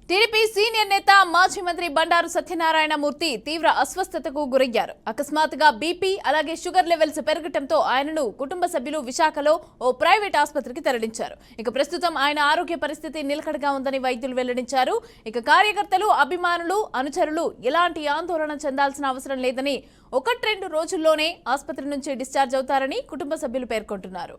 TDP senior నేత మాజీ మంత్రి బండారు సత్యనారాయణ మూర్తి తీవ్ర అస్వస్థతకు గురయ్యారు. అకస్మాత్తుగా బీపీ అలాగే షుగర్ లెవెల్స్ పెరగటంతో ఆయనను కుటుంబ సభ్యులు విశాఖలో ఓ ప్రైవేట్ ఆసుపత్రికి తరలించారు. ఇక ప్రస్తుతం ఆయన ఆరోగ్య పరిస్థితి నిలకడగా ఉందని వైద్యులు వెల్లడించారు. ఇక కార్యకర్తలు, అభిమానులు, అనుచరులు ఎలాంటి ఆందోళన చెందాల్సిన అవసరం లేదని 1-2 రోజుల్లోనే ఆసుపత్రి నుంచి డిశ్చార్జ్ అవుతారని కుటుంబ సభ్యులు పేర్కొంటున్నారు.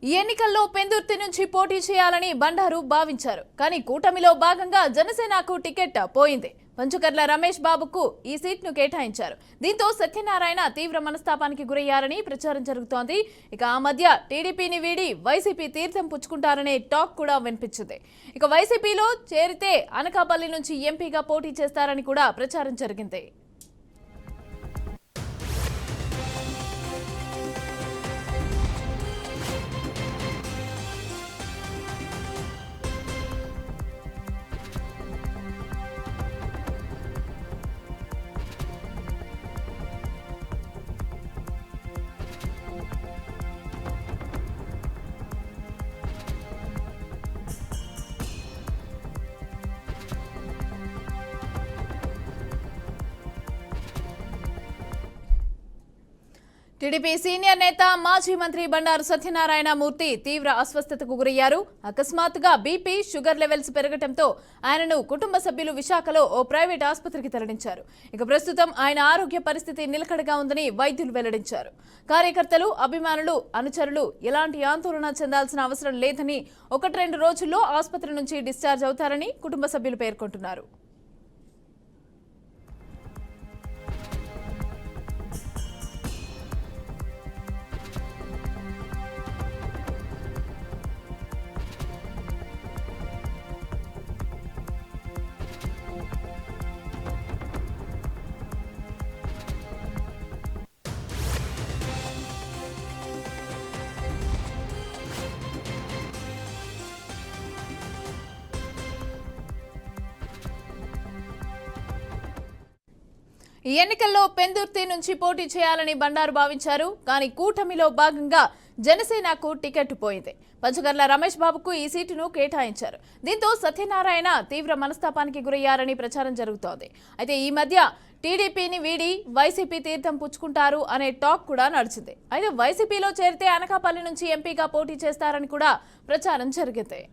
ఈ ఎన్నికల్లో పెందుర్తి నుంచి పోటీ చేయాలని బండారు భావించారు. కానీ కూటమిలో భాగంగా జనసేనకు టికెట్ పోయింది. పంచుకర్ల రమేష్ బాబుకు ఈ సీట్ను కేటాయించారు. దీంతో సత్యనారాయణ తీవ్ర మనస్తాపానికి గురయ్యారని ప్రచారం జరుగుతోంది. ఇక ఆ మధ్య టీడీపీని వీడి వైసీపీ తీర్థం పుచ్చుకుంటారనే టాక్ కూడా వినిపించింది. ఇక వైసీపీలో చేరితే అనకాపల్లి నుంచి ఎంపీగా పోటీ చేస్తారని కూడా ప్రచారం జరిగింది. టీడీపీ సీనియర్ నేత మాజీ మంత్రి బండారు సత్యనారాయణ మూర్తి తీవ్ర అస్వస్థతకు గురయ్యారు. అకస్మాత్తుగా బీపీ, షుగర్ లెవెల్స్ పెరగటంతో ఆయనను కుటుంబ సభ్యులు విశాఖలో ఓ ప్రైవేట్ ఆసుపత్రికి తరలించారు. ఇక ప్రస్తుతం ఆయన ఆరోగ్య పరిస్థితి నిలకడగా ఉందని వైద్యులు వెల్లడించారు. కార్యకర్తలు, అభిమానులు, అనుచరులు ఎలాంటి ఆందోళన చెందాల్సిన అవసరం లేదని 1-2 రోజుల్లో ఆసుపత్రి నుంచి డిశ్చార్జ్ అవుతారని కుటుంబ సభ్యులు పేర్కొంటున్నారు. ఈ ఎన్నికల్లో పెందుర్తి నుంచి పోటీ చేయాలని బండారు భావించారు. కానీ కూటమిలో భాగంగా జనసేనకు టికెట్ పోయింది. పంచుకర్ల రమేష్ బాబుకు ఈ సీటును కేటాయించారు. దీంతో సత్యనారాయణ తీవ్ర మనస్తాపానికి గురయ్యారని ప్రచారం జరుగుతోంది. అయితే ఈ మధ్య టీడీపీని వీడి వైసీపీ తీర్థం పుచ్చుకుంటారు అనే టాక్ కూడా నడిచింది. అయితే వైసీపీలో చేరితే అనకాపల్లి నుంచి ఎంపీగా పోటీ చేస్తారని కూడా ప్రచారం జరిగింది.